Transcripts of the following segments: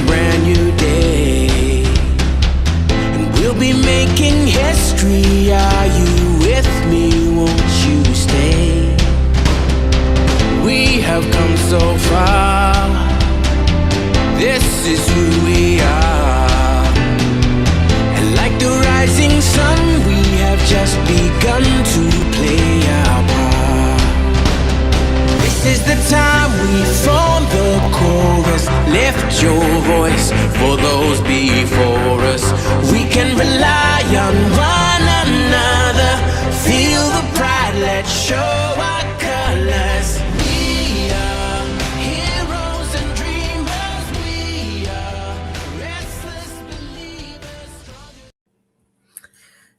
brand new day, and we'll be making history. Are you with me? Won't you stay? We have come so far. This is who we are, and like the rising sun, we have just begun to play our part. This is the time we form the chorus. Lift your voice for those before us. We can rely on one another. Feel the pride, let's show our colors. We are heroes and dreamers. We are restless believers.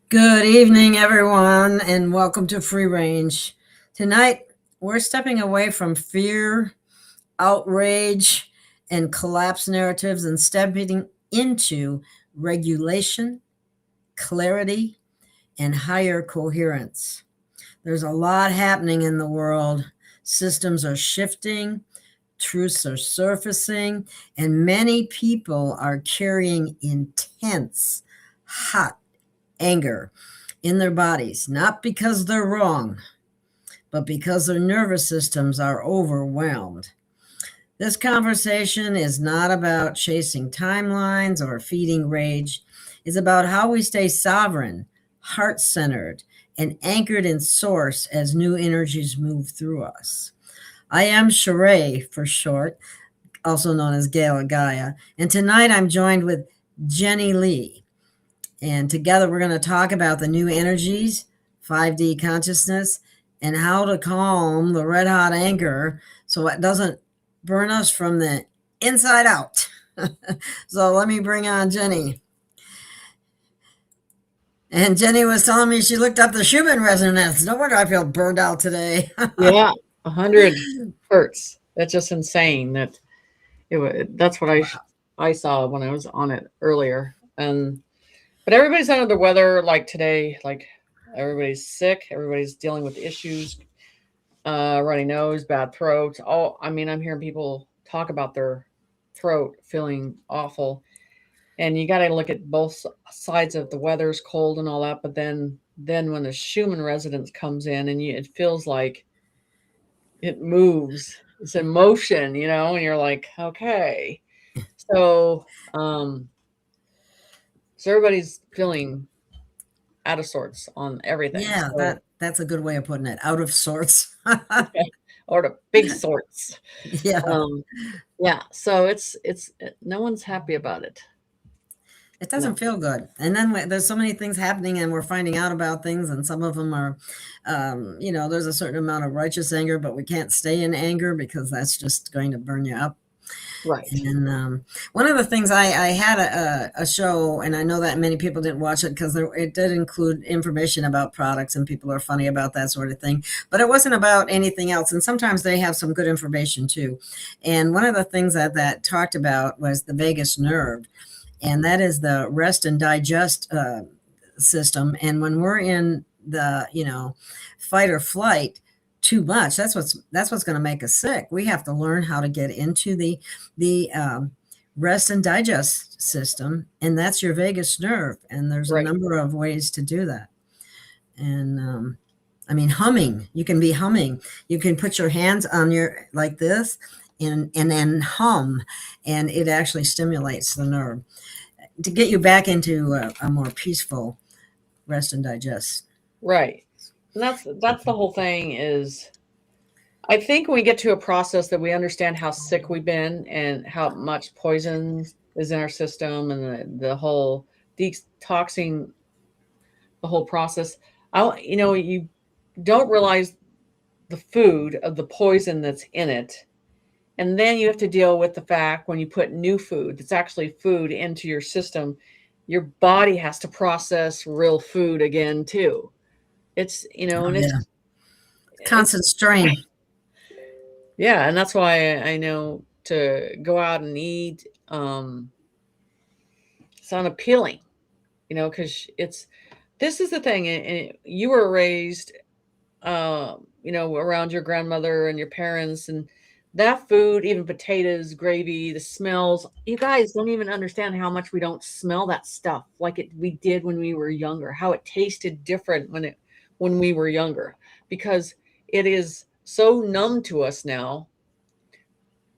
Good evening, everyone, and welcome to Free Range. Tonight, we're stepping away from fear, outrage, and collapse narratives and stepping into regulation, clarity, and higher coherence. There's a lot happening in the world. Systems are shifting, truths are surfacing, and many people are carrying intense, hot anger in their bodies, not because they're wrong, but because their nervous systems are overwhelmed. This conversation is not about chasing timelines or feeding rage. It's about how we stay sovereign, heart-centered, and anchored in source as new energies move through us. I am Sha're for short, also known as Gail of Gaia, and tonight I'm joined with Jenny Lee. And together we're going to talk about the new energies, 5D consciousness, and how to calm the red hot anger so it doesn't burn us from the inside out. So let me bring on Jenny. And Jenny was telling me she looked up the Schumann resonance. No wonder I feel burned out today. Yeah, 100 hertz. That's just insane. That's what I saw when I was on it earlier. But everybody's under the weather, like today. Like everybody's sick. Everybody's dealing with issues, runny nose, bad throat. I'm hearing people talk about their throat feeling awful. And you got to look at both sides of the weather's cold and all that. But then when the Schumann resonance comes in and it feels like it moves, it's in motion, and you're like, okay. So everybody's feeling out of sorts on everything. Yeah, so, that's a good way of putting it. Out of sorts. or the big sorts. Yeah. Yeah. So it's no one's happy about it. It doesn't feel good. And then there's so many things happening and we're finding out about things. And some of them are, there's a certain amount of righteous anger, but we can't stay in anger because that's just going to burn you up. Right. And one of the things I had a show, and I know that many people didn't watch it because it did include information about products and people are funny about that sort of thing, but it wasn't about anything else. And sometimes they have some good information too. And one of the things that talked about was the vagus nerve. And that is the rest and digest system. And when we're in the, fight or flight too much, that's what's going to make us sick. We have to learn how to get into the rest and digest system. And that's your vagus nerve. And there's a number of ways to do that. And humming, you can be humming. You can put your hands on like this and then hum, and it actually stimulates the nerve to get you back into a more peaceful rest and digest. Right. And that's the whole thing is, I think when we get to a process that we understand how sick we've been and how much poison is in our system and the whole detoxing, the whole process, you don't realize the food of the poison that's in it. And then you have to deal with the fact when you put new food, that's actually food into your system, your body has to process real food again too. It's, it's constant strain. Yeah. And that's why I know to go out and eat, it's unappealing, because this is the thing. And you were raised, around your grandmother and your parents, and that food, even potatoes, gravy, the smells, you guys don't even understand how much we don't smell that stuff like we did when we were younger, how it tasted different when we were younger, because it is so numb to us now.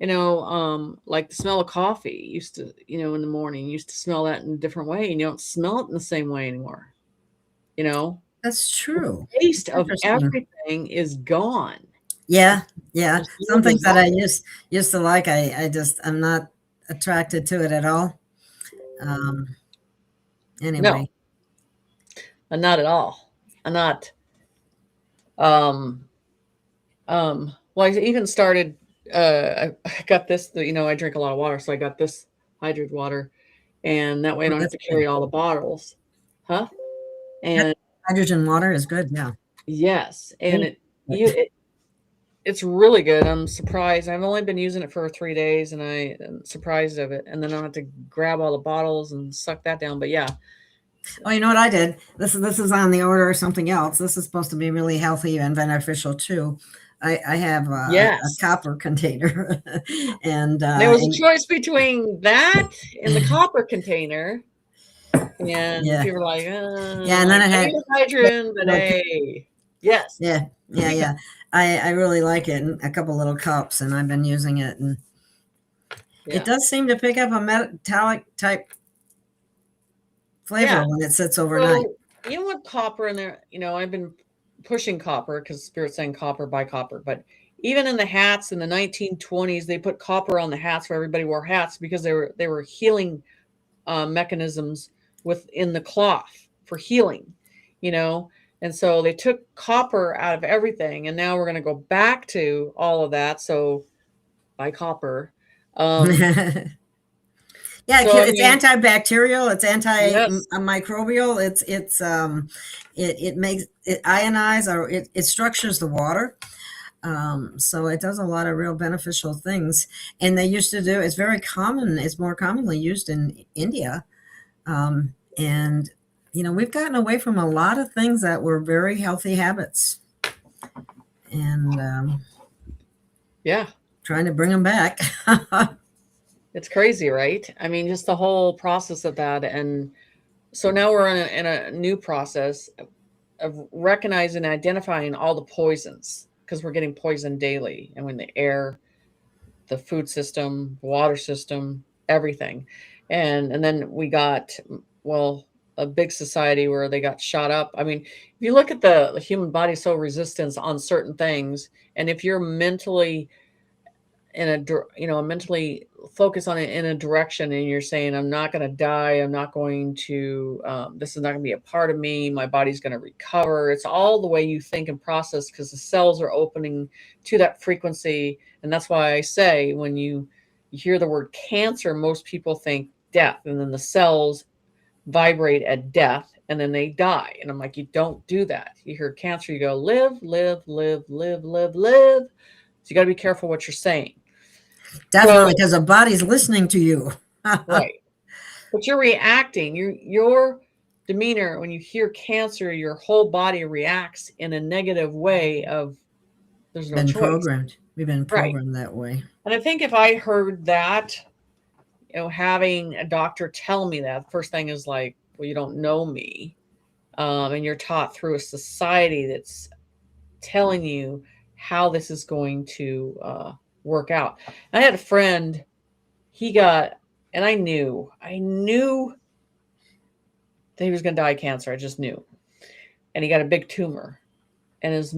Like the smell of coffee used to, in the morning, you used to smell that in a different way, and you don't smell it in the same way anymore. You know, That's the true. taste of Interesting. everything is gone. Yeah, yeah. There's no Some things that I desire. used to like, I'm not attracted to it at all. Um, No, anyway, not at all. I'm not. Um, well, I even started. I got this. I drink a lot of water, so I got this hydrated water, and that way I well, don't have that's to good. carry all the bottles, huh? Yep. And Hydrogen water is good. Yeah. yes, and Great. it you it, it's really good. I'm surprised. I've only been using it for 3 days, and I am surprised of it. And then I don't have to grab all the bottles and suck that down. But yeah, Oh, you know what I did? This is on the order of something else. This is supposed to be really healthy and beneficial too. I have a yes. copper container, and There was a choice between that and the copper container. And yeah, people were like, yeah, and then it I had need a hydrogen, but hey, yes. yeah, yeah, yeah. I really like it, and a couple little cups, and I've been using it, and it Yeah. does seem to pick up a metallic type flavor Yeah. when it sits overnight. So, what copper in there, I've been pushing copper because Spirit's saying copper by copper. But even in the hats in the 1920s, they put copper on the hats where everybody wore hats because they were healing mechanisms within the cloth for healing, you know. And so they took copper out of everything, and now we're going to go back to all of that. So by copper. Um, Yeah, so I it's mean, antibacterial. It's yes, antimicrobial. It makes it ionize, or it structures the water. So it does a lot of real beneficial things. And they used to do. It's very common. It's more commonly used in India. And we've gotten away from a lot of things that were very healthy habits, and yeah, trying to bring them back. it's crazy, right? I mean, just the whole process of that. And so now we're in a new process of recognizing and identifying all the poisons, because we're getting poisoned daily, and when the air, the food system, water system, everything. And then we got, well, a big society where they got shot up. I mean, if you look at the human body, so resistance on certain things, and if you're mentally mentally focus on it in a direction, and you're saying, I'm not going to die, I'm not going to this is not going to be a part of me, my body's going to recover. It's all the way you think and process, because the cells are opening to that frequency. And that's why I say, when you hear the word cancer, most people think death, and then the cells vibrate at death, and then they die. And I'm like, you don't do that. You hear cancer, you go live, live, live, live, live, live. So you got to be careful what you're saying. Definitely, So because the body's listening to you. right, but you're reacting. Your demeanor when you hear cancer, your whole body reacts in a negative way. Of there's no Been choice, programmed. We've been right? programmed that way. And I think if I heard that, having a doctor tell me that, the first thing is like, well, you don't know me, and you're taught through a society that's telling you how this is going to work out. I had a friend, he got, and I knew that he was going to die of cancer. I just knew. And he got a big tumor. And as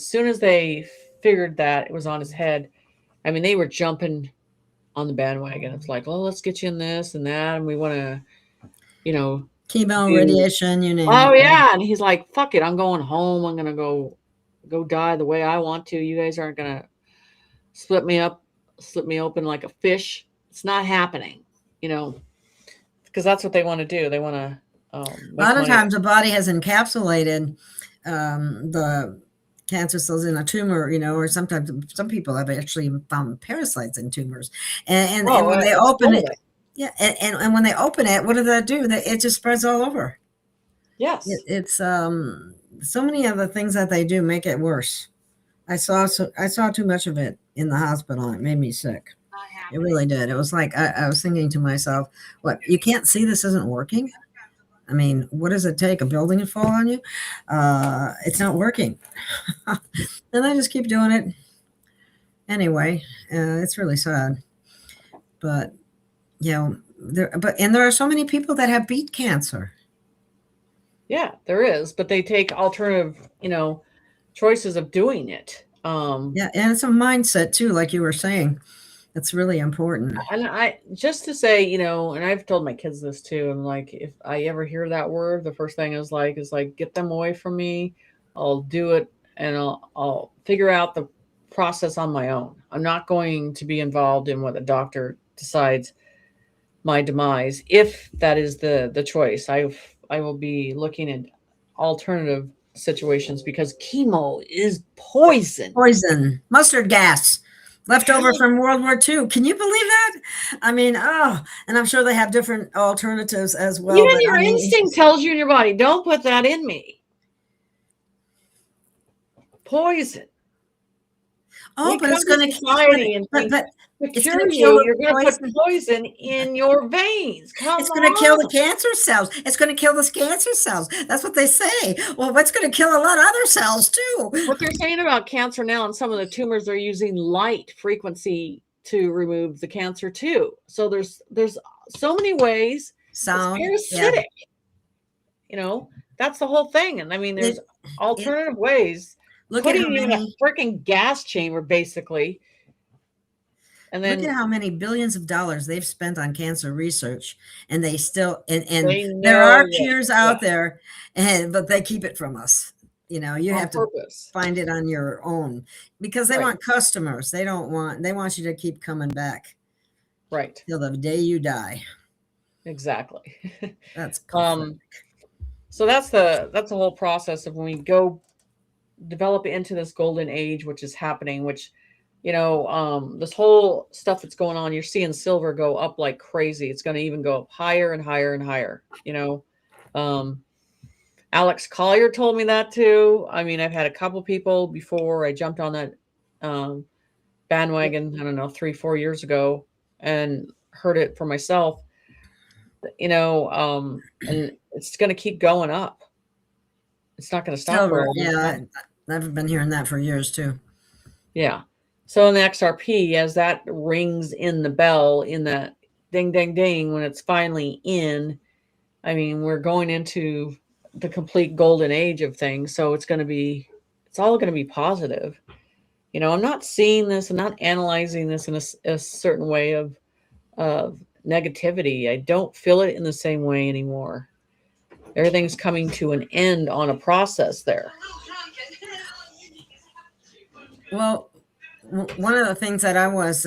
soon as they figured that it was on his head, I mean, they were jumping on the bandwagon. It's like, oh, let's get you in this and that. And we want to, you know, Chemo, do, radiation, you name oh, it. yeah. And he's like, fuck it. I'm going home. I'm going to go die the way I want to. You guys aren't going to split me open like a fish. It's not happening, because that's what they want to do. They want to A make lot of money. times the body has encapsulated the cancer cells in a tumor, or sometimes some people have actually found parasites in tumors. And when they open it, totally. yeah, and when they open it, what does that do? It just spreads all over. Yes. It's so many of the things that they do make it worse. I saw too much of it in the hospital. It made me sick. It really did. It was like I was thinking to myself, "What? You can't see this isn't working? I mean, what does it take? A building to fall on you? It's not working." And I just keep doing it anyway. It's really sad, but there are so many people that have beat cancer. Yeah, there is, but they take alternative, choices of doing it. Yeah, and it's a mindset too, like you were saying. It's really important. And I just to say, and I've told my kids this too. I'm like, if I ever hear that word, the first thing is like, get them away from me. I'll do it, and I'll figure out the process on my own. I'm not going to be involved in what the doctor decides my demise, if that is the choice. I will be looking at alternative situations because chemo is poison. Poison, mustard gas, left over from World War II. Can you believe that? I mean, and I'm sure they have different alternatives as well. Even But your instinct tells you in your body, don't put that in me. Poison. Oh, but it's going to society and but to cure you, you're going to put poison in your veins. It's going to kill the cancer cells. It's going to kill the cancer cells. That's what they say. Well, what's going to kill a lot of other cells too? What they're saying about cancer now, and some of the tumors, they're using light frequency to remove the cancer too. So there's so many ways. Sound, it's parasitic. Yeah. That's the whole thing. And I mean, there's alternative ways. Putting you in a freaking gas chamber, basically. And then look at how many billions of dollars they've spent on cancer research, and they still and there are cures out there, but they keep it from us. You have to find it on your own because they want customers. They want you to keep coming back. Right. Till the day you die. Exactly. That's pathetic. So that's the whole process of when we go develop into this golden age, which is happening, which, this whole stuff that's going on, you're seeing silver go up like crazy. It's going to even go up higher and higher and higher. Alex Collier told me that too. I mean, I've had a couple people before I jumped on that bandwagon, I don't know, 3-4 years ago, and heard it for myself, and it's going to keep going up. It's not going to stop. Yeah, I've been hearing that for years too. Yeah. So in the XRP, as that rings in the bell, in that ding, ding, ding, when it's finally in, I mean, we're going into the complete golden age of things. So it's all going to be positive. I'm not seeing this, I'm not analyzing this in a certain way of negativity. I don't feel it in the same way anymore. Everything's coming to an end on a process there. Well, one of the things that I was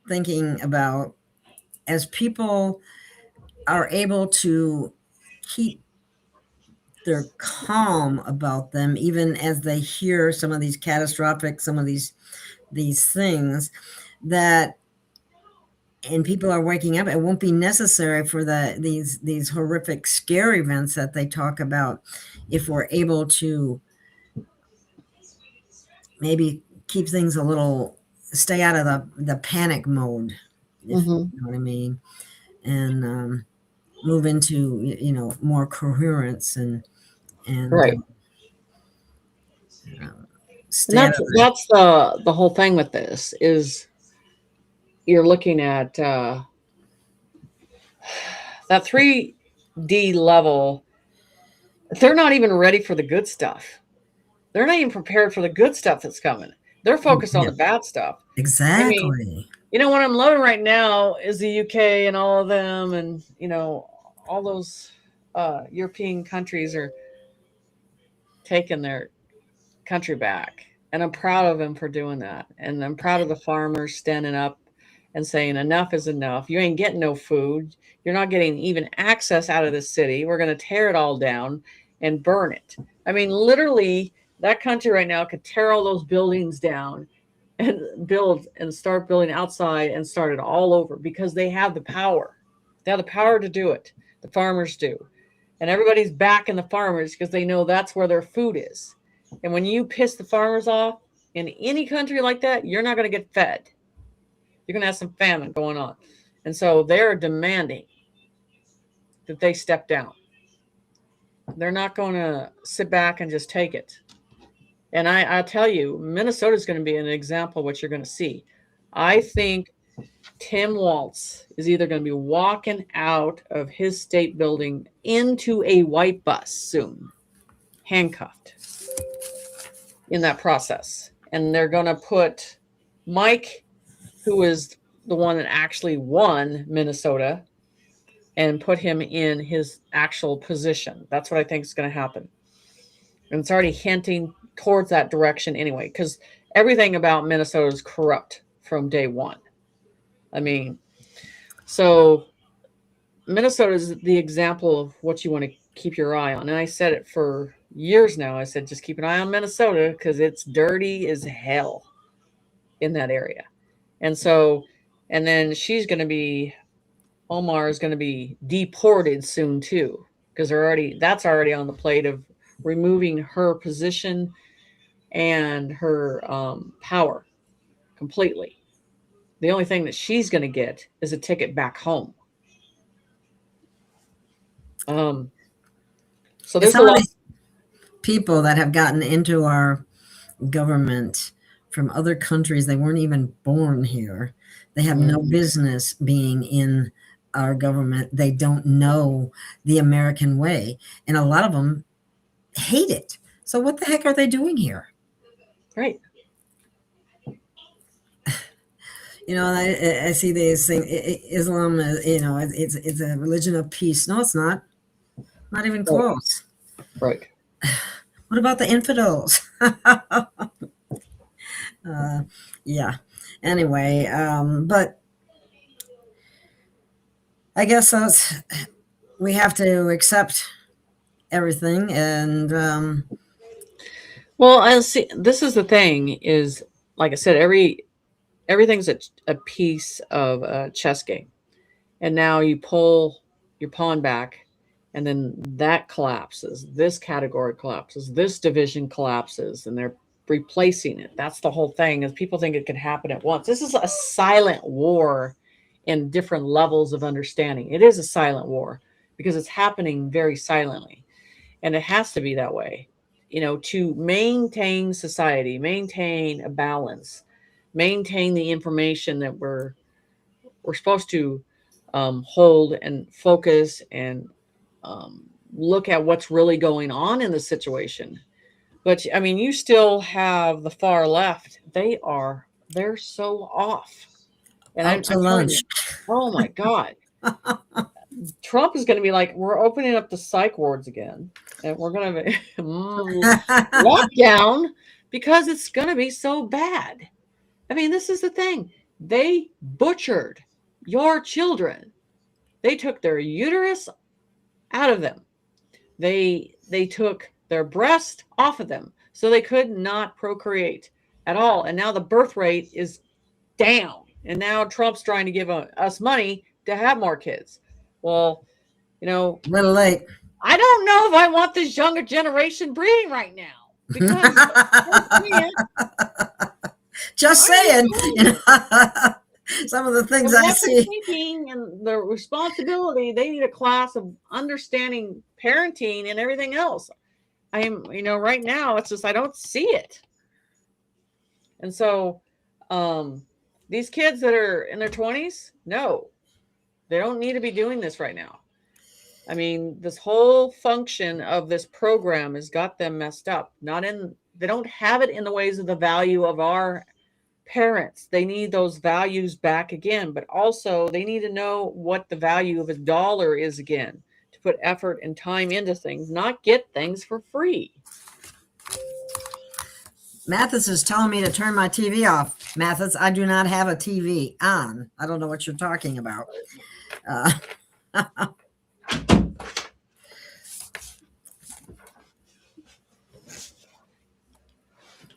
thinking about, as people are able to keep their calm about them, even as they hear some of these things that, and people are waking up, it won't be necessary for these horrific scare events that they talk about, if we're able to maybe keep things stay out of the panic mode, if you know what I mean, and move into more coherence and right. That's the whole thing with this is you're looking at that 3D level. They're not even ready for the good stuff. They're not even prepared for the good stuff that's coming. They're focused on the bad stuff. Exactly. I mean, what I'm loving right now is the UK and all of them, and all those European countries are taking their country back, and I'm proud of them for doing that. And I'm proud of the farmers standing up and saying enough is enough. You ain't getting no food. You're not getting even access out of the city. We're going to tear it all down and burn it. I mean, literally, that country right now could tear all those buildings down and start building outside and start it all over because they have the power. They have the power to do it. The farmers do. And everybody's backing the farmers because they know that's where their food is. And when you piss the farmers off in any country like that, you're not going to get fed. You're going to have some famine going on. And so they're demanding that they step down. They're not going to sit back and just take it. And I tell you, Minnesota is going to be an example of what you're going to see. I think Tim Walz is either going to be walking out of his state building into a white bus soon, handcuffed in that process. And they're going to put Mike, who is the one that actually won Minnesota, and put him in his actual position. That's what I think is going to happen. And it's already hinting towards that direction anyway, because everything about Minnesota is corrupt from day one. I mean, so Minnesota is the example of what you want to keep your eye on. And I said it for years now. I said, just keep an eye on Minnesota because it's dirty as hell in that area. And so, and then Omar is going to be deported soon too, because that's already on the plate of removing her position and her power completely. The only thing that she's going to get is a ticket back home. So there's a lot of people that have gotten into our government from other countries. They weren't even born here. They have no business being in our government. They don't know the American way. And a lot of them hate it. So what the heck are they doing here? Right. You know, I see these things. Islam, it's a religion of peace. No, it's not. Not even close. Right. What about the infidels? Yeah. Anyway, but I guess we have to accept everything. And well, I see. This is the thing. Is like I said, everything's a piece of a chess game, and now you pull your pawn back, and then that collapses. This category collapses. This division collapses, and they're replacing it. That's the whole thing. Is people think it can happen at once. This is a silent war in different levels of understanding. It is a silent war because it's happening very silently, and it has to be that way. You know, to maintain society, maintain a balance, maintain the information that we're supposed to hold and focus and look at what's really going on in the situation. But I mean, you still have the far left. They're so off. And out to lunch. Oh my God. Trump is going to be like, we're opening up the psych wards again, and we're going to lockdown because it's going to be so bad. I mean, this is the thing. They butchered your children. They took their uterus out of them. They took their breast off of them, so they could not procreate at all. And now the birth rate is down. And now Trump's trying to give us money to have more kids. Well, you know, a little late. I don't know if I want this younger generation breeding right now because just saying, some of the things I see. Thinking and the responsibility, they need a class of understanding parenting and everything else. Right now it's just I don't see it. And so these kids that are in their 20s, no, they don't need to be doing this right now. I mean, this whole function of this program has got them messed up. They don't have it in the ways of the value of our parents. They need those values back again, but also they need to know what the value of a dollar is again, to put effort and time into things, not get things for free. Mathis is telling me to turn my TV off. Mathis, I do not have a TV on. I don't know what you're talking about.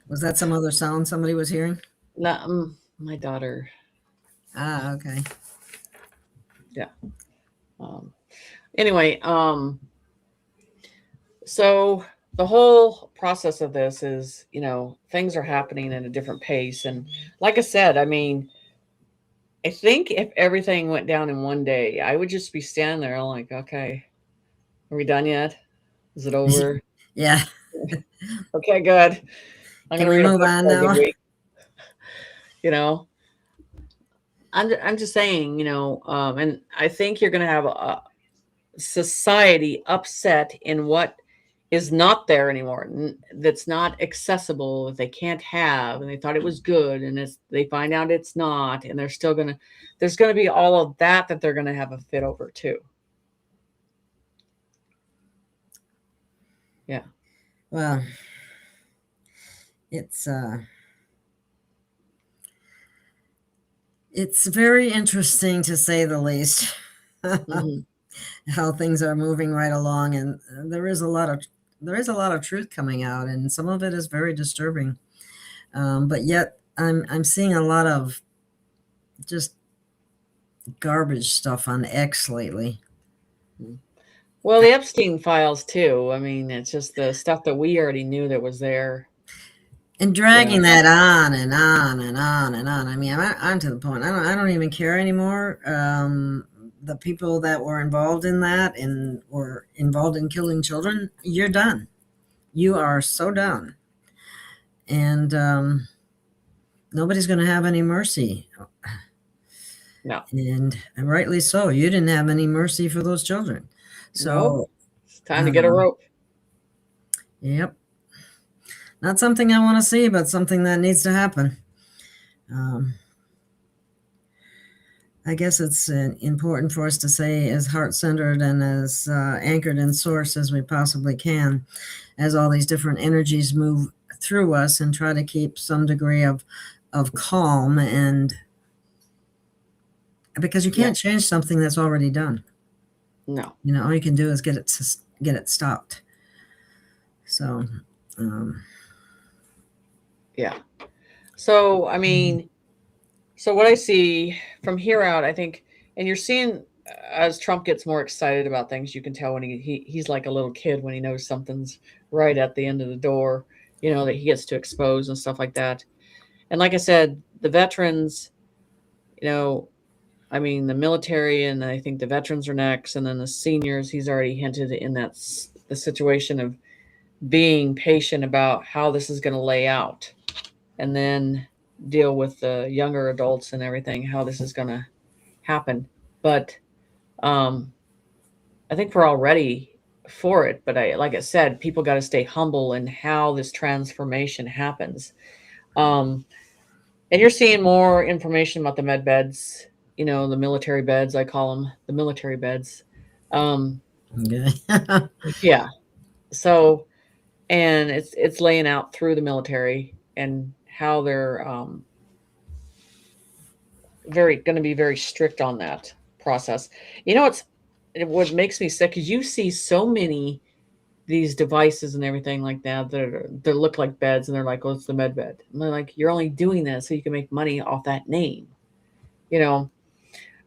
Was that some other sound somebody was hearing? No, my daughter. Okay. Yeah. Anyway, so the whole process of this is, things are happening at a different pace. And like I said, I mean, I think if everything went down in one day, I would just be standing there like, okay, are we done yet? Is it over? Yeah. Okay, good. I'm Can going to we read a move book on for a good now? week. You know, I'm just saying, and I think you're going to have a society upset in what is not there anymore, that's not accessible, that they can't have, and they thought it was good, and they find out it's not, and there's going to be all of that they're going to have a fit over too. Yeah. Well, it's very interesting, to say the least, Mm-hmm. how things are moving right along, and there is a lot of truth coming out, and some of it is very disturbing. But yet, I'm seeing a lot of just garbage stuff on X lately. Well, the Epstein files too. I mean, it's just the stuff that we already knew that was there. And dragging that on and on and on and on. I mean, I'm to the point. I don't even care anymore. The people that were involved in that and were involved in killing children, you're done. You are so done. And nobody's going to have any mercy. No. And rightly so. You didn't have any mercy for those children. So nope. It's time to get a rope. Yep. Not something I want to see, but something that needs to happen. I guess it's important for us to stay as heart-centered and as anchored in source as we possibly can, as all these different energies move through us, and try to keep some degree of calm, and because you can't change something that's already done. No. All you can do is get it stopped. So yeah. So I mean, so what I see from here out, I think, and you're seeing as Trump gets more excited about things, you can tell when he's like a little kid when he knows something's right at the end of the door, that he gets to expose and stuff like that. And like I said, the veterans, I mean, the military, and I think the veterans are next, and then the seniors, he's already hinted in that the situation of being patient about how this is going to lay out, and then deal with the younger adults and everything, how this is going to happen. But I think we're all ready for it. But like I said, people got to stay humble in how this transformation happens. And you're seeing more information about the med beds, the military beds, I call them the military beds. Yeah. So, and it's laying out through the military and how they're going to be very strict on that process. What makes me sick is you see so many these devices and everything like that that look like beds, and they're like, oh, it's the med bed. And they're like, you're only doing that so you can make money off that name.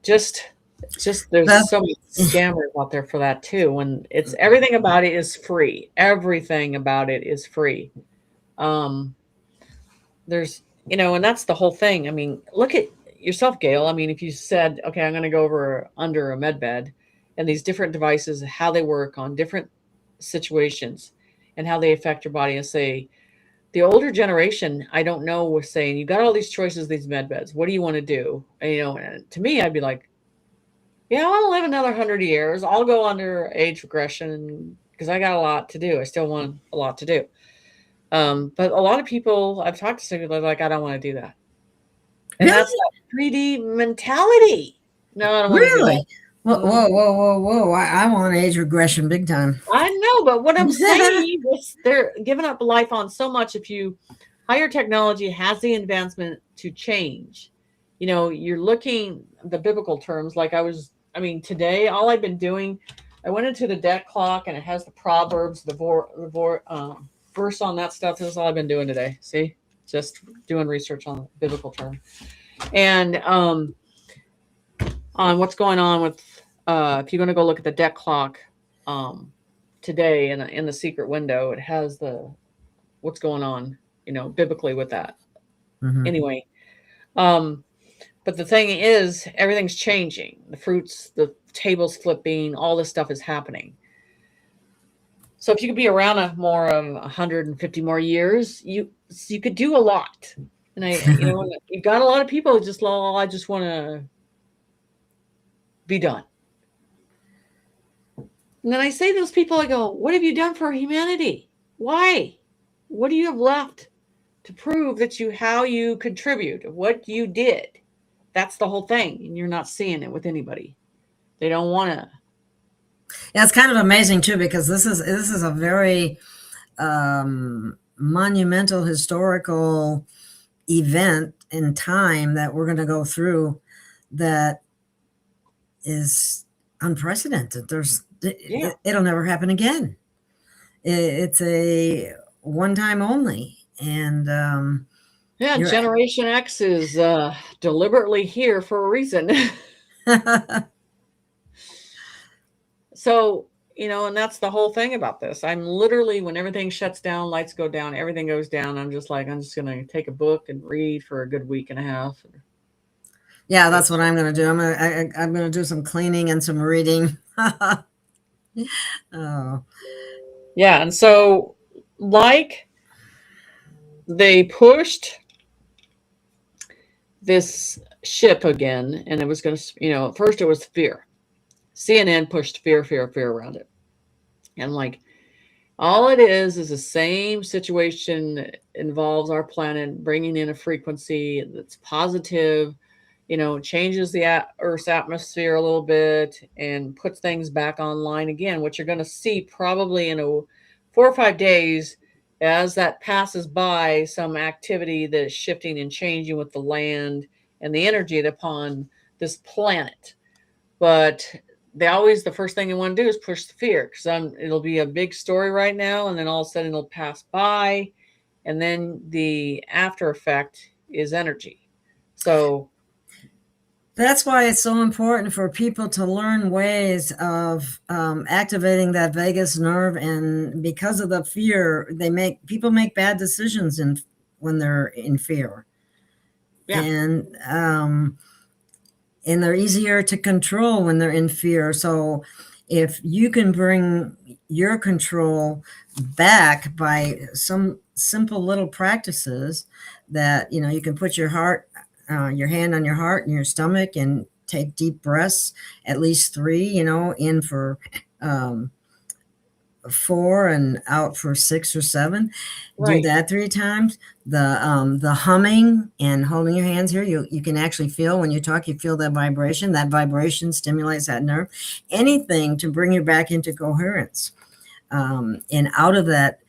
Just there's so many scammers out there for that too. When it's everything about it is free. Everything about it is free. There's and that's the whole thing. I mean, look at yourself, Gail. I mean, if you said, okay, I'm going to go over under a med bed, and these different devices, how they work on different situations and how they affect your body, and say the older generation, I don't know, was saying, you got all these choices, these med beds, what do you want to do? And to me, I'd be like, yeah, I want to live another 100 years. I'll go under age regression because I got a lot to do. I still want a lot to do. But a lot of people I've talked to, they're like, I don't want to do that. And really? That's that 3D mentality. No, I don't want to do that. Whoa. I want age regression big time. I know, but what I'm saying is they're giving up life on so much. If higher technology has the advancement to change, you're looking the biblical terms. Like today, all I've been doing, I went into the deck clock, and it has the Proverbs, the verse on that stuff. This is all I've been doing today. See, just doing research on the biblical term. And on what's going on with if you're going to go look at the deck clock today in the secret window. It has what's going on, biblically with that. Mhm. Anyway, but the thing is, everything's changing. The fruits, the tables flipping, all this stuff is happening. So if you could be around more of 150 more years, you could do a lot. And you got a lot of people who just, I just want to be done. And then I say to those people, I go, what have you done for humanity? Why? What do you have left to prove how you contribute, what you did? That's the whole thing. And you're not seeing it with anybody. They don't want to. Yeah, it's kind of amazing too, because this is a very monumental historical event in time that we're going to go through that is unprecedented. It'll never happen again. It's a one time only. And Generation X is deliberately here for a reason. So, and that's the whole thing about this. I'm literally, when everything shuts down, lights go down, everything goes down, I'm just going to take a book and read for a good week and a half. Yeah, that's what I'm going to do. I'm going to do some cleaning and some reading. Oh. Yeah, and so they pushed this ship again, and it was going to, first it was fear. CNN pushed fear around it. And all it is the same situation that involves our planet bringing in a frequency that's positive, changes the Earth's atmosphere a little bit and puts things back online again. What you're going to see probably in 4 or 5 days as that passes by, some activity that is shifting and changing with the land and the energy upon this planet. But the first thing they want to do is push the fear, because it'll be a big story right now, and then all of a sudden it'll pass by, and then the after effect is energy. So that's why it's so important for people to learn ways of activating that vagus nerve. And because of the fear, people make bad decisions when they're in fear. Yeah. And they're easier to control when they're in fear. So if you can bring your control back by some simple little practices that, you can put your hand on your heart and your stomach and take deep breaths, at least 3, in for 4 and out for 6 or 7. Right. Do that 3 times. The humming and holding your hands here, you can actually feel when you talk, you feel that vibration. That vibration stimulates that nerve. Anything to bring you back into coherence and out of that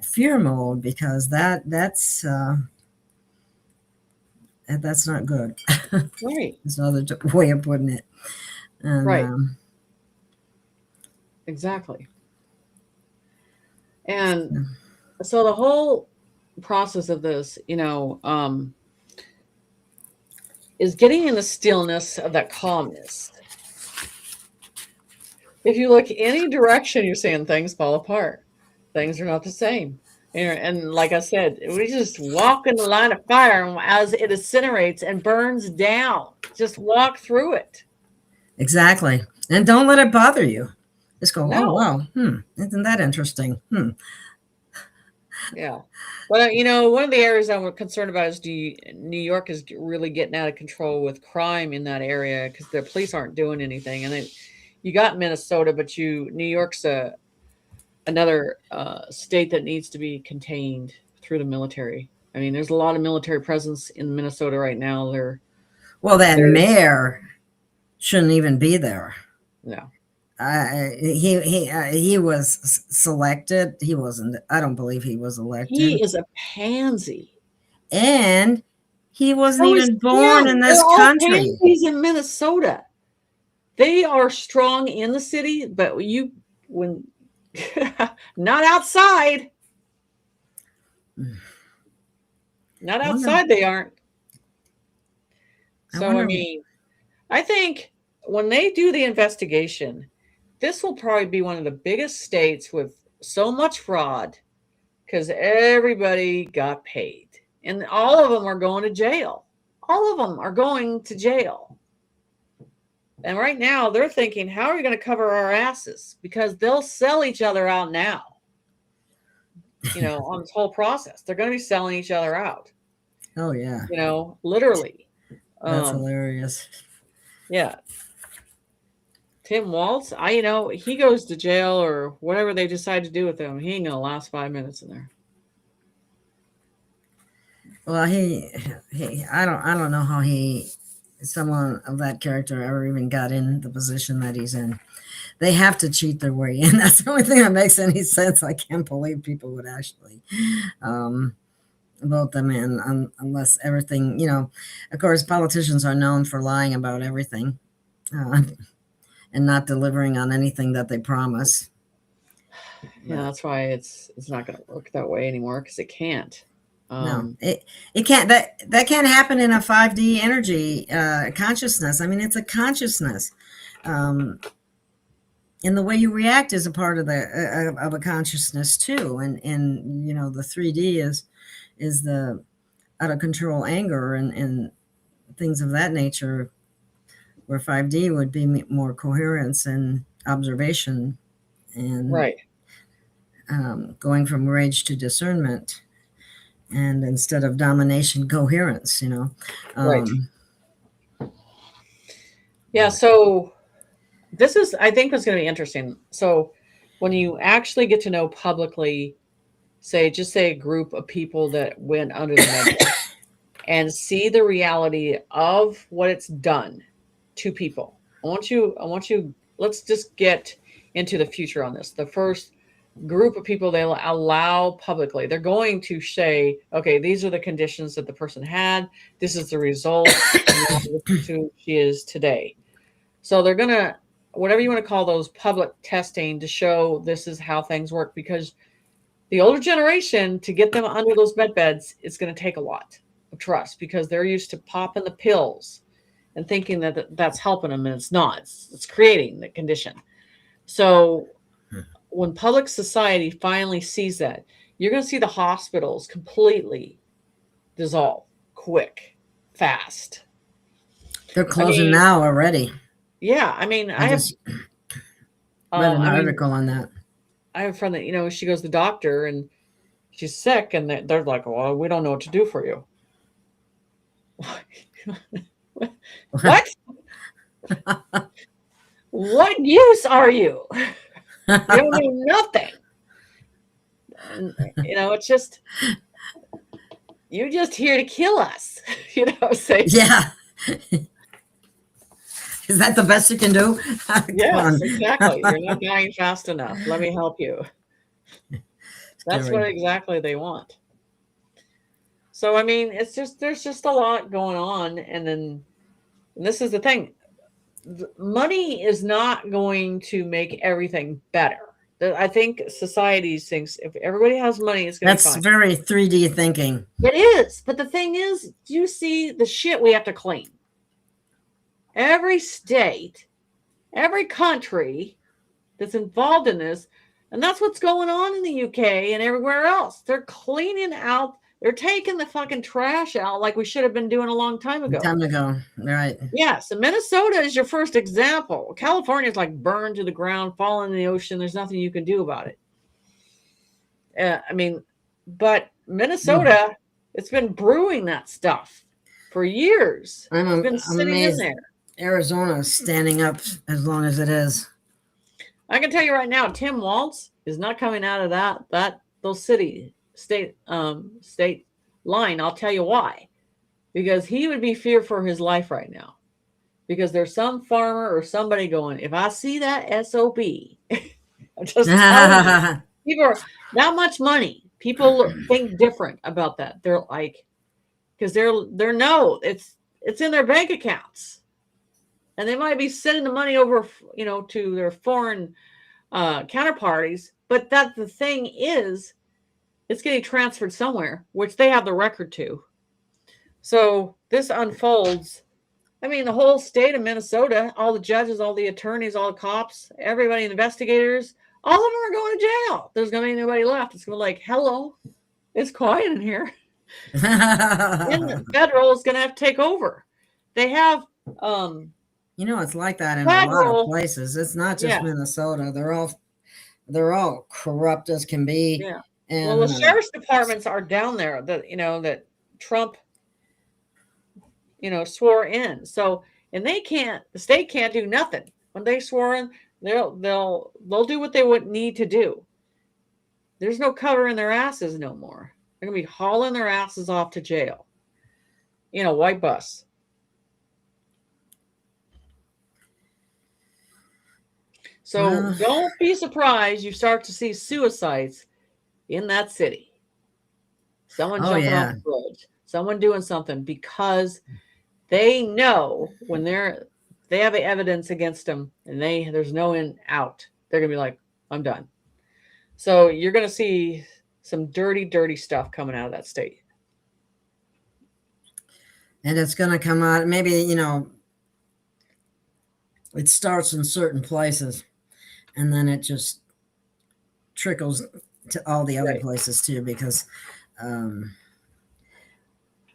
fear mode, because that's not good. Right. That's another way of putting it. And, right. Exactly. And so the whole process of this, is getting in the stillness of that calmness. If you look any direction, you're seeing things fall apart. Things are not the same. And like I said, we just walk in the line of fire, and as it incinerates and burns down, just walk through it. Exactly. And don't let it bother you. Just go, no. Oh, wow. Isn't that interesting? Yeah. Well, one of the areas I'm concerned about is New York is really getting out of control with crime in that area, because the police aren't doing anything. And then you got Minnesota, but New York's another state that needs to be contained through the military. I mean, there's a lot of military presence in Minnesota right now. That mayor shouldn't even be there. No. He was selected. He wasn't. I don't believe he was elected. He is a pansy, and he wasn't even born in this country. He's in Minnesota. They are strong in the city, but not outside. Not outside, they aren't. So I mean, I think when they do the investigation, this will probably be one of the biggest states with so much fraud because everybody got paid. And all of them are going to jail. All of them are going to jail. And right now they're thinking, how are we going to cover our asses? Because they'll sell each other out now. On this whole process. They're going to be selling each other out. Oh, yeah. Literally. That's hilarious. Yeah. Tim Waltz, he goes to jail or whatever they decide to do with him. He ain't going to last 5 minutes in there. Well, I don't know how someone of that character ever even got in the position that he's in. They have to cheat their way in. That's the only thing that makes any sense. I can't believe people would actually vote them in unless everything, of course, politicians are known for lying about everything and not delivering on anything that they promise. Yeah, that's why it's not going to work that way anymore because it can't. No, it can't. That can't happen in a 5D energy consciousness. I mean, it's a consciousness. And the way you react is a part of a consciousness too. And the 3D is the out of control anger and things of that nature, where 5D would be more coherence and observation and right. Going from rage to discernment, and instead of domination, coherence. Right. Yeah. So. This is, I think, what's going to be interesting. So when you actually get to know publicly, say a group of people that went under the measure and see the reality of what it's done to people. I want you, let's just get into the future on this. The first group of people they allow publicly, they're going to say, okay, these are the conditions that the person had. This is the result. And this is who she is today. So they're going to, whatever you want to call those, public testing to show this is how things work, because the older generation, to get them under those beds, it's going to take a lot of trust because they're used to popping the pills and thinking that that's helping them, and it's not. It's creating the condition. So when public society finally sees that, you're going to see the hospitals completely dissolve quick, fast. They're closing now already. Yeah, I mean, I just read an article on that. I have a friend that, she goes to the doctor and she's sick, and they're like, well, we don't know what to do for you. What? What use are you? You don't do nothing. And, it's just, you're just here to kill us. Say. Yeah. Is that the best you can do? Yes, exactly. You're not dying fast enough. Let me help you. That's what exactly they want. So, I mean, there's just a lot going on. And this is the thing. Money is not going to make everything better. I think society thinks if everybody has money, it's going to be fine. That's very 3D thinking. It is. But the thing is, do you see the shit we have to clean? Every state, every country that's involved in this, and that's what's going on in the UK and everywhere else. They're cleaning out, they're taking the fucking trash out like we should have been doing a long time ago. Right. Yes, and Minnesota is your first example. California is like burned to the ground, fallen in the ocean. There's nothing you can do about it. But Minnesota, it's been brewing that stuff for years. It's been sitting in there. Arizona is standing up as long as it is. I can tell you right now, Tim Waltz is not coming out of those state line. I'll tell you why. Because he would be feared for his life right now. Because there's some farmer or somebody going, if I see that SOB, I'm just telling you, people are that much money. People think different about that. They're like, because they're it's in their bank accounts. And they might be sending the money over, to their foreign counterparties. But the thing is, it's getting transferred somewhere, which they have the record to. So this unfolds. I mean, the whole state of Minnesota, all the judges, all the attorneys, all the cops, everybody, investigators, all of them are going to jail. There's going to be nobody left. It's going to be like, hello, it's quiet in here. And the federal is going to have to take over. They have, it's like that in a lot of places. It's not just yeah. Minnesota. They're all corrupt as can be. Yeah. And, well, the sheriff's departments are down there that Trump, swore in. So, and the state can't do nothing. When they swore in, they'll do what they would need to do. There's no covering their asses no more. They're going to be hauling their asses off to jail. White bus. So don't be surprised you start to see suicides in that city. Someone jumping off the bridge, someone doing something because they know when they have evidence against them and there's no in out. They're going to be like, I'm done. So you're going to see some dirty, dirty stuff coming out of that state. And it's going to come out, maybe, it starts in certain places and then it just trickles to all the other places too, because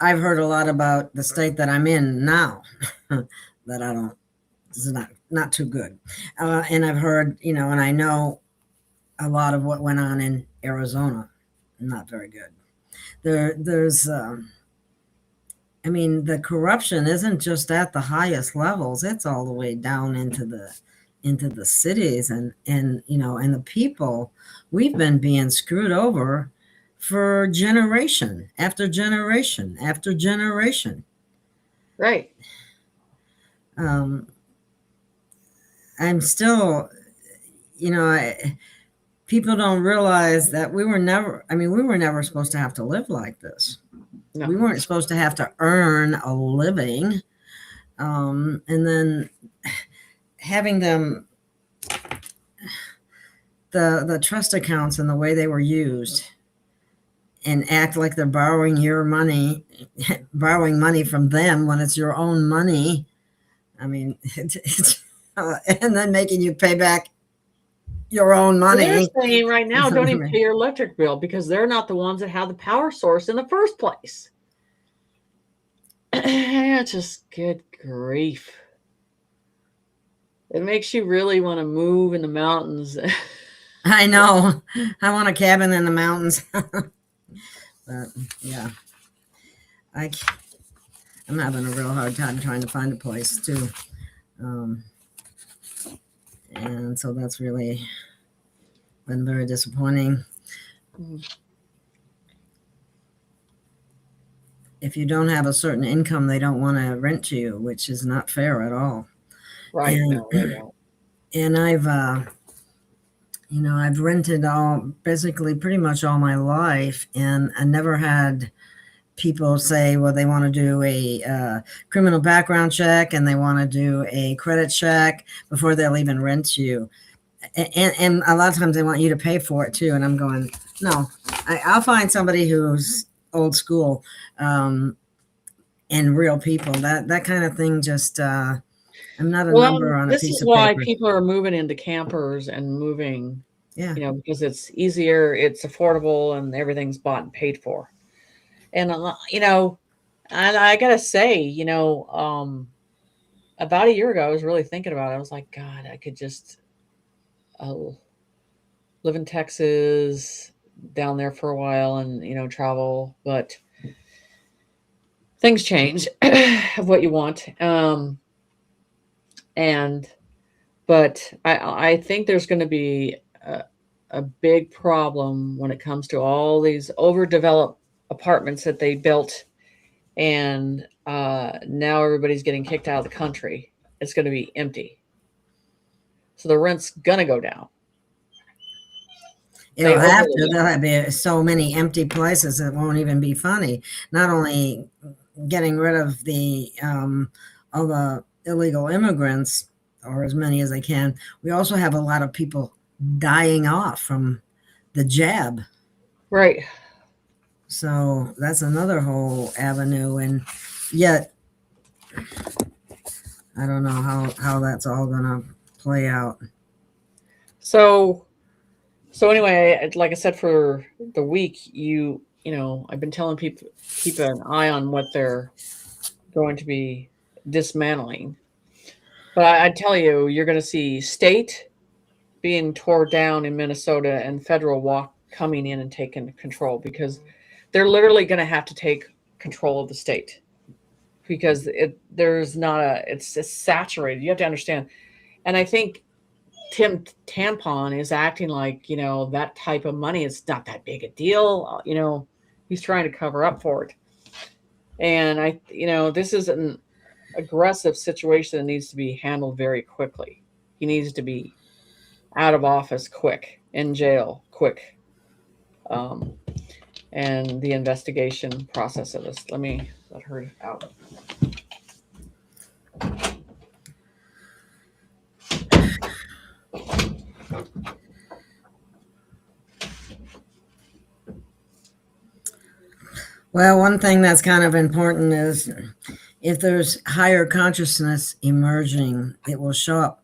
I've heard a lot about the state that I'm in now that this is not too good. And I've heard, and I know a lot of what went on in Arizona, not very good. There's the corruption isn't just at the highest levels. It's all the way down into the cities and the people. We've been being screwed over for generation after generation after generation. Right. I'm still, people don't realize that we were never supposed to have to live like this. No. We weren't supposed to have to earn a living. And then having them, the trust accounts and the way they were used and act like they're borrowing your money, borrowing money from them when it's your own money. It's and then making you pay back your own money. They're saying right now, don't even pay your electric bill because they're not the ones that have the power source in the first place. Just good grief. It makes you really want to move in the mountains. I know. I want a cabin in the mountains. But yeah, I'm having a real hard time trying to find a place too. And so that's really been very disappointing. If you don't have a certain income, they don't want to rent to you, which is not fair at all. Right. And I've rented basically pretty much all my life, and I never had people say, well, they want to do a criminal background check and they want to do a credit check before they'll even rent you. And a lot of times they want you to pay for it too. And I'm going, no, I'll find somebody who's old school and real people. That kind of thing just, I'm not a number on a piece of paper. This is why people are moving into campers and moving, because it's easier, it's affordable, and everything's bought and paid for. And, and I got to say, about a year ago, I was really thinking about it. I was like, God, I could just live in Texas down there for a while and, travel. But things change of what you want. But I think there's going to be a big problem when it comes to all these overdeveloped apartments that they built, and now everybody's getting kicked out of the country. It's going to be empty, so the rent's going to go down. It'll have to. There'll be so many empty places it won't even be funny. Not only getting rid of all the illegal immigrants, or as many as they can, we also have a lot of people dying off from the jab. Right. So that's another whole avenue. And yet I don't know how that's all going to play out. So anyway, like I said, for the week, I've been telling people keep an eye on what they're going to be dismantling. But I tell you, you're going to see state being tore down in Minnesota and federal walk coming in and taking control, because they're literally going to have to take control of the state, because it's saturated. You have to understand. And I think Tim Tampon is acting like, that type of money is not that big a deal. He's trying to cover up for it. And this is an aggressive situation that needs to be handled very quickly. He needs to be out of office quick, in jail quick. And the investigation process of this. Let me let her out. Well, one thing that's kind of important is if there's higher consciousness emerging, it will show up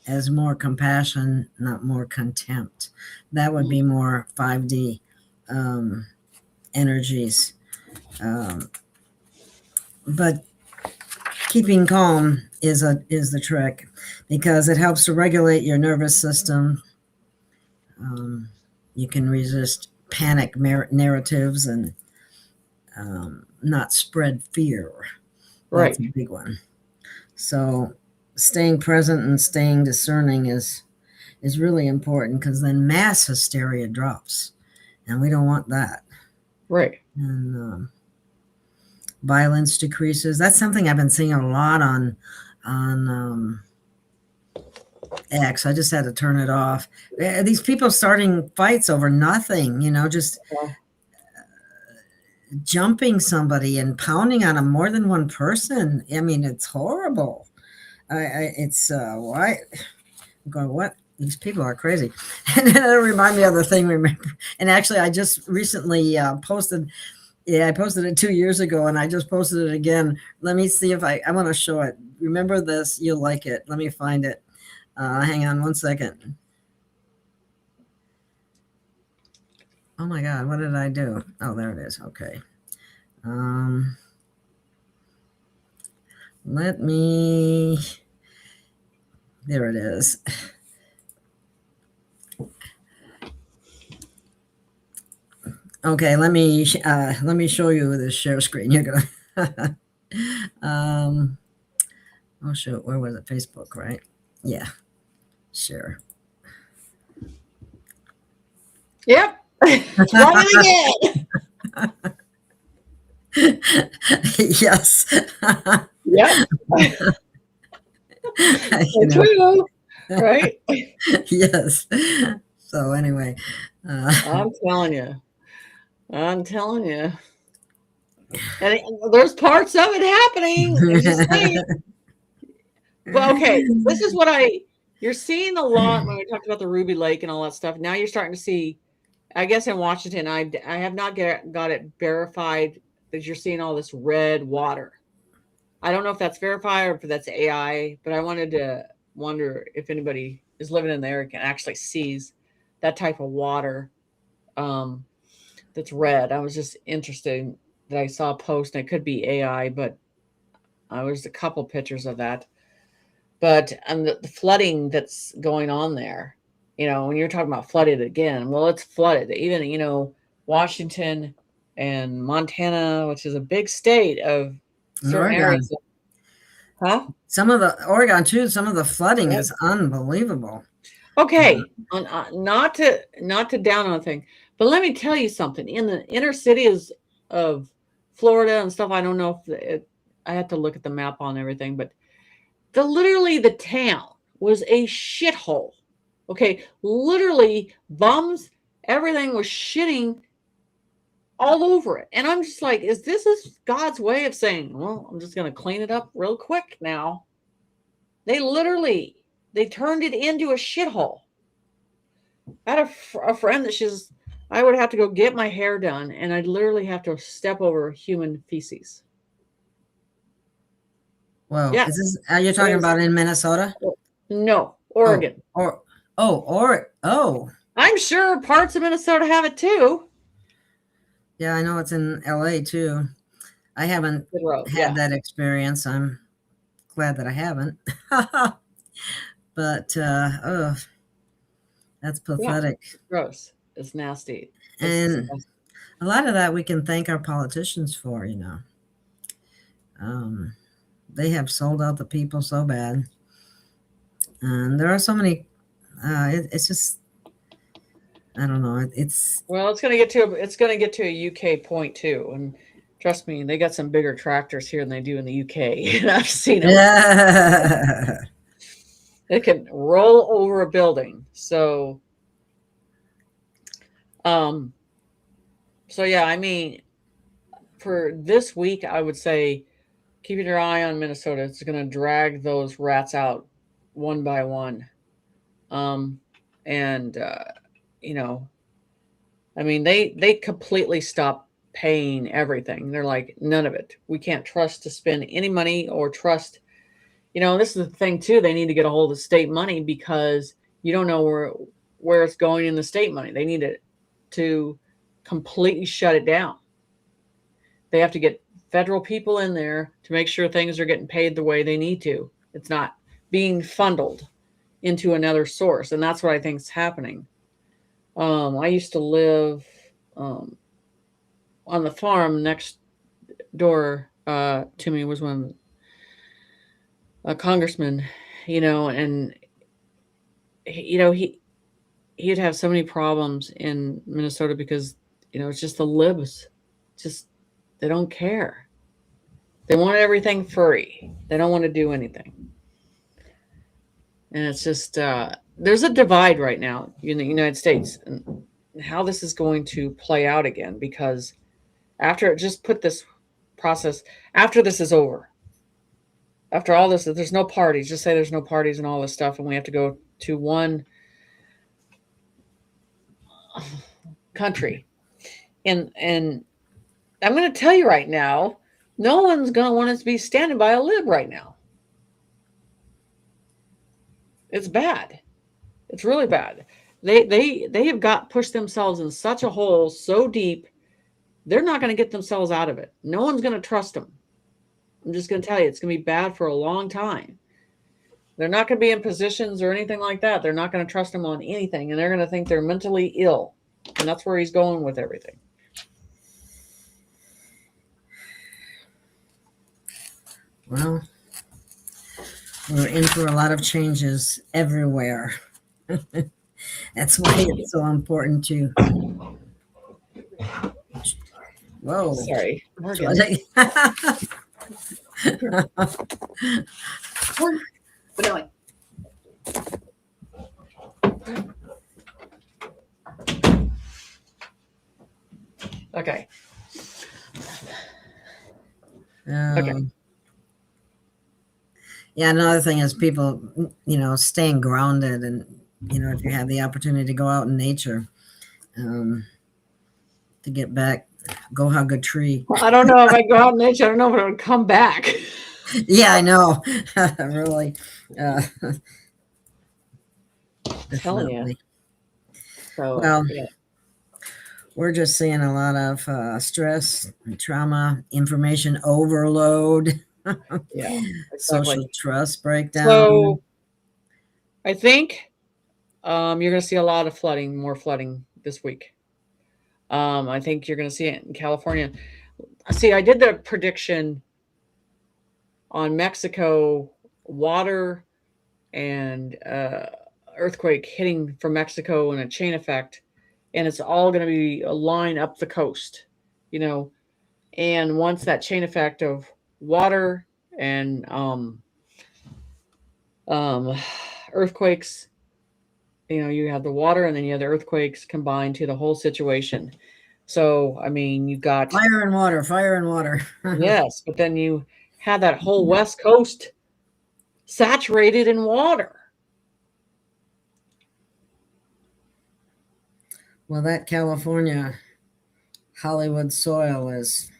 as more compassion, not more contempt. That would be more 5D energies. But keeping calm is the trick, because it helps to regulate your nervous system. You can resist panic narratives and not spread fear. That's Right. a big one. So staying present and staying discerning is really important, because then mass hysteria drops, and we don't want that. Right. And violence decreases. That's something I've been seeing a lot on X. I just had to turn it off. These people starting fights over nothing, just jumping somebody and pounding on them, more than one person. I mean, it's horrible. It's why I'm going, what? These people are crazy. And then it'll remind me of the thing, remember? And actually, I just recently posted. Yeah, I posted it 2 years ago, and I just posted it again. Let me see if I want to show it. Remember this? You'll like it. Let me find it. Hang on 1 second. Oh my God, what did I do? Oh, there it is. Okay. Let me. There it is. Okay, let me show you the share screen. You're gonna. Oh shoot, where was it? Facebook, right? Yeah, Share. Yep. Try it again. Yes. Yep. True. Right. Yes. So anyway, I'm telling you. And there's parts of it happening. I'm just saying. Well, okay. This is what you're seeing a lot when we talked about the Ruby Lake and all that stuff. Now you're starting to see, I guess in Washington, I have not got it verified that you're seeing all this red water. I don't know if that's verified or if that's AI, but I wanted to wonder if anybody is living in the area can actually sees that type of water that's red. I was just interested that I saw a post, and it could be AI, but there's a couple pictures of that. But the flooding that's going on there, when you're talking about flooded again, well, it's flooded. Even, Washington and Montana, which is a big state of certain areas. Huh? Some of the Oregon too. Some of the flooding is unbelievable. Okay, not to down on a thing, but let me tell you something. In the inner cities of Florida and stuff, I don't know if I had to look at the map on everything, but literally the town was a shithole. Okay, literally bums, everything was shitting all over it. And I'm just like, is this God's way of saying, well, I'm just going to clean it up real quick now? They turned it into a shithole. I had a friend that I would have to go get my hair done, and I'd literally have to step over human feces. Well, Yeah. is this, are you talking about in Minnesota? No, Oh, Oregon. oh. I'm sure parts of Minnesota have it too. Yeah, I know it's in LA too. I haven't Good road. had Yeah. that experience. I'm glad that I haven't. But oh, that's Yeah. pathetic. Gross. It's nasty. It's And disgusting. a lot of that we can thank our politicians for, they have sold out the people so bad. And there are so many, it's just, I don't know. Well, it's going to get to a UK point too, and trust me, they got some bigger tractors here than they do in the UK. And I've seen them. Yeah. It can roll over a building. So, yeah, I mean, for this week, I would say keeping your eye on Minnesota. It's going to drag those rats out one by one. And you know, I mean, they completely stop paying everything. They're like, none of it. We can't trust to spend any money or trust. This is the thing too. They need to get a hold of state money because you don't know where it's going in the state money. They need it to completely shut it down. They have to get federal people in there to make sure things are getting paid the way they need to. It's not being funneled into another source, and that's what I think is happening. I used to live on the farm next door to me was one a congressman, and he'd have so many problems in Minnesota because it's just the libs, just they don't care. They want everything free. They don't want to do anything, and it's just there's a divide right now in the United States, and how this is going to play out again because after just put this process after this is over, after all this, there's no parties. Just say there's no parties and all this stuff, and we have to go to one country. And I'm going to tell you right now, no one's going to want us to be standing by a lib right now. It's bad. It's really bad. They have got pushed themselves in such a hole so deep, they're not going to get themselves out of it. No one's going to trust them. I'm just going to tell you, it's going to be bad for a long time. They're not going to be in positions or anything like that. They're not going to trust them on anything, and they're going to think they're mentally ill. And that's where he's going with everything. Well, we're in for a lot of changes everywhere. That's why it's so important to. Whoa. Sorry. Vanilla. Okay. Okay. Yeah, another thing is people, staying grounded, and if you have the opportunity to go out in nature, to get back, go hug a tree. I don't know if I go out in nature. I don't know if I would come back. Yeah, I know. Really. Telling you. So, well, yeah. We're just seeing a lot of stress, trauma, information overload. Yeah, exactly. Social trust breakdown. So I think you're going to see a lot of more flooding this week. I think you're going to see it in California. See, I did the prediction on Mexico, water and earthquake hitting from Mexico in a chain effect, and it's all going to be a line up the coast, and once that chain effect of water and earthquakes, you have the water and then you have the earthquakes combined to the whole situation. So, I mean, you got fire and water. Yes, but then you have that whole West Coast saturated in water. Well, that California Hollywood soil is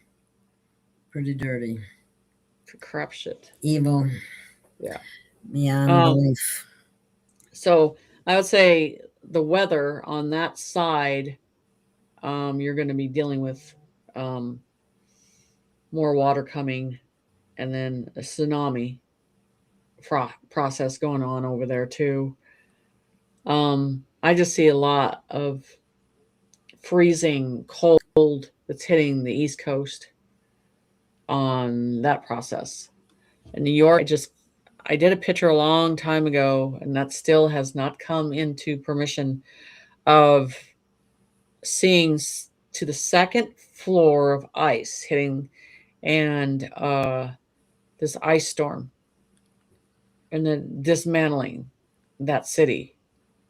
pretty dirty. crap shit. Evil. Yeah. Beyond belief. So I would say the weather on that side, you're going to be dealing with more water coming, and then a tsunami process going on over there too. I just see a lot of freezing cold that's hitting the East Coast on that process. In New York, I did a picture a long time ago, and that still has not come into permission of seeing to the second floor of ice hitting, and this ice storm, and then dismantling that city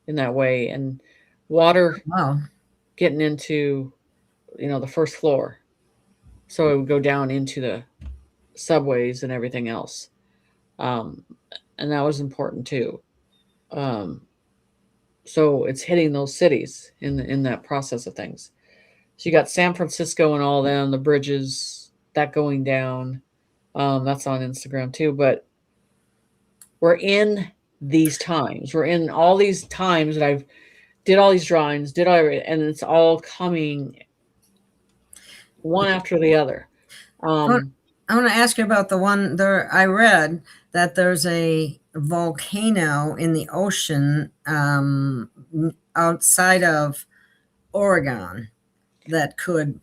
in that way, and water Wow. getting into the first floor, so it would go down into the subways and everything else. And that was important too. So it's hitting those cities in that process of things. So you got San Francisco and all them, the bridges that going down. That's on Instagram too. But we're in these times. We're in all these times that I've did all these drawings, and it's all coming one after the other. I want to ask you about the one there. I read that there's a volcano in the ocean outside of Oregon that could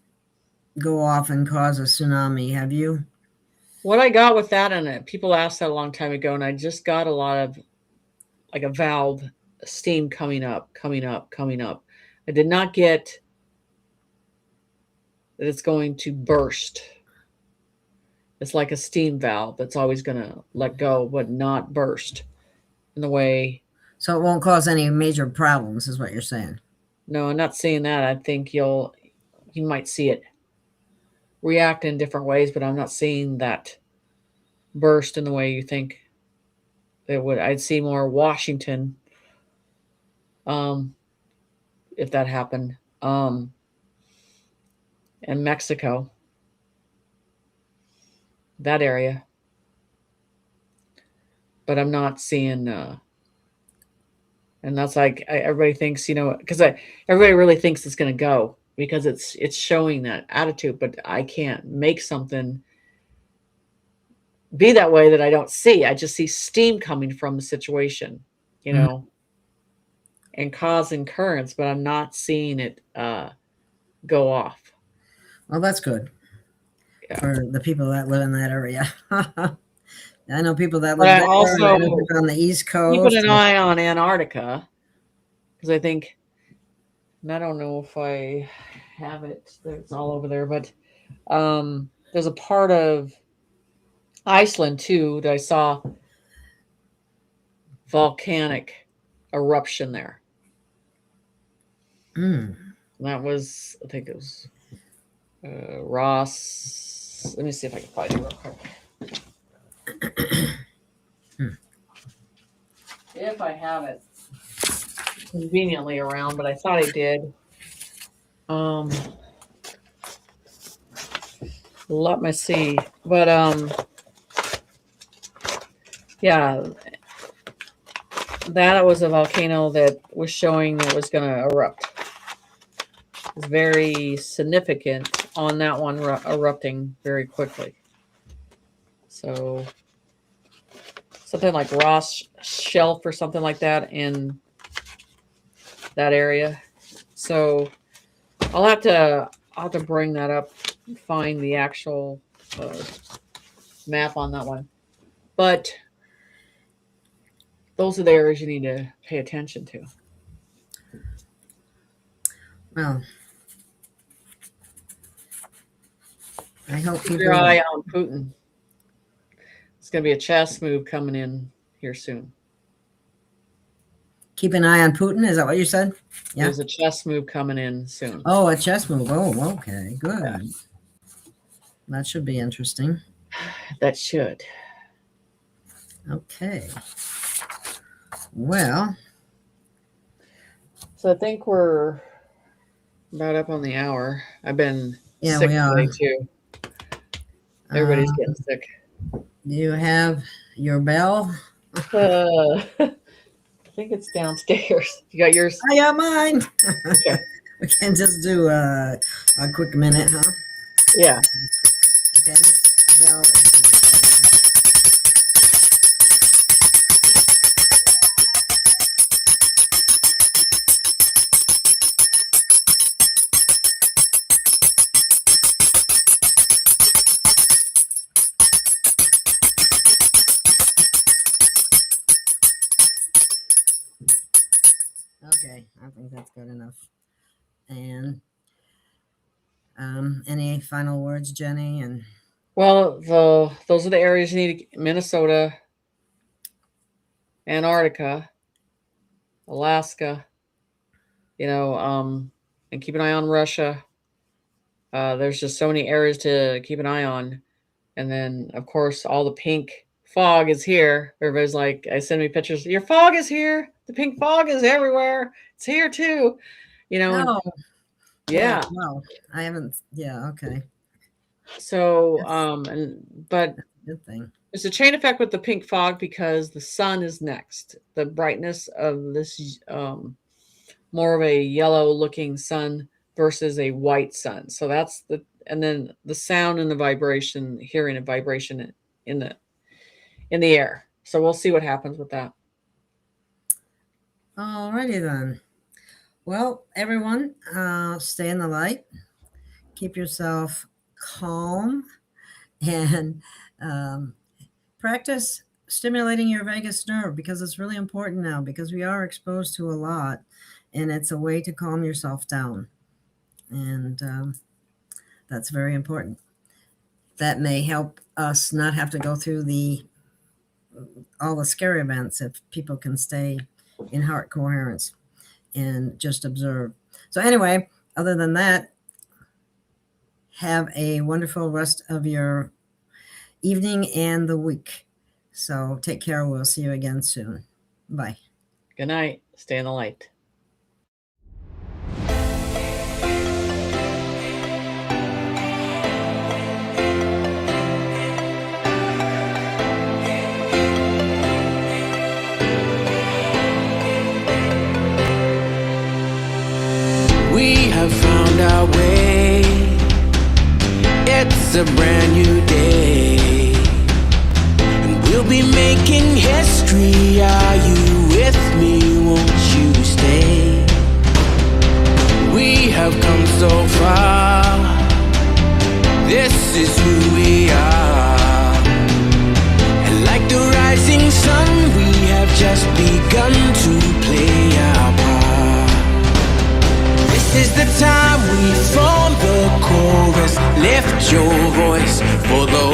go off and cause a tsunami. Have you? What I got with that, and people asked that a long time ago, and I just got a lot of like a valve steam coming up. I did not get that it's going to burst. It's like a steam valve that's always going to let go, but not burst in the way. So it won't cause any major problems, is what you're saying? No, I'm not seeing that. I think you might see it react in different ways, but I'm not seeing that burst in the way you think it would. I'd see more Washington, if that happened, and Mexico, that area. But I'm not seeing, and that's like everybody thinks, because everybody really thinks it's going to go because it's showing that attitude. But I can't make something be that way that I don't see. I just see steam coming from the situation, and causing currents, but I'm not seeing it go off. Well, that's good for the people that live in that area. I know people that live there, also on the East Coast. Keeping an eye on Antarctica, because I think, and I don't know if I have it. It's all over there, but there's a part of Iceland too that I saw volcanic eruption there. That was, I think it was Ross. Let me see if I can find it real quick. If I have it conveniently around, but I thought I did. Let me see. But yeah, that was a volcano that was showing it was going to erupt. It's very significant on that one erupting very quickly. So something like Ross Shelf or something like that in that area. So I'll have to bring that up and find the actual map on that one. But those are the areas you need to pay attention to. Well, I hope keep your eye on Putin. It's going to be a chess move coming in here soon. Keep an eye on Putin. Is that what you said? Yeah. There's a chess move coming in soon. Oh, a chess move. Oh, okay. Good. Yeah. That should be interesting. That should. Okay. Well. So I think we're about up on the hour. I've been sick today too. Everybody's getting sick. You have your bell. I think it's downstairs. You got yours? I got mine. Okay. We can just do a quick minute, huh? Yeah. Okay, this bell is okay. I think that's good enough. And any final words, Jenny? And Well, those are the areas you need: Minnesota, Antarctica, Alaska. And keep an eye on Russia. There's just so many areas to keep an eye on. And then, of course, all the pink fog is here. Everybody's like, I send me pictures. Your fog is here. The pink fog is everywhere. It's here too. And oh, yeah. No, I haven't. Yeah, okay. So, but Good thing. there's a chain effect with the pink fog because the sun is next. The brightness of this, more of a yellow looking sun versus a white sun. So and then the sound and the vibration, hearing a vibration in the air. So we'll see what happens with that. Alrighty then. Well, everyone, stay in the light. Keep yourself calm and practice stimulating your vagus nerve because it's really important now because we are exposed to a lot and it's a way to calm yourself down. And that's very important. That may help us not have to go through all the scary events if people can stay in heart coherence and just observe. So anyway, other than that, have a wonderful rest of your evening and the week. So take care. We'll see you again soon. Bye. Good night. Stay in the light. We have found our way. It's a brand new day, and we'll be making history. Are you with me? Won't you stay? We have come so far. This is who we are, and like the rising sun, we have just begun to play our part. This is the time we form the chorus. Lift your voice for the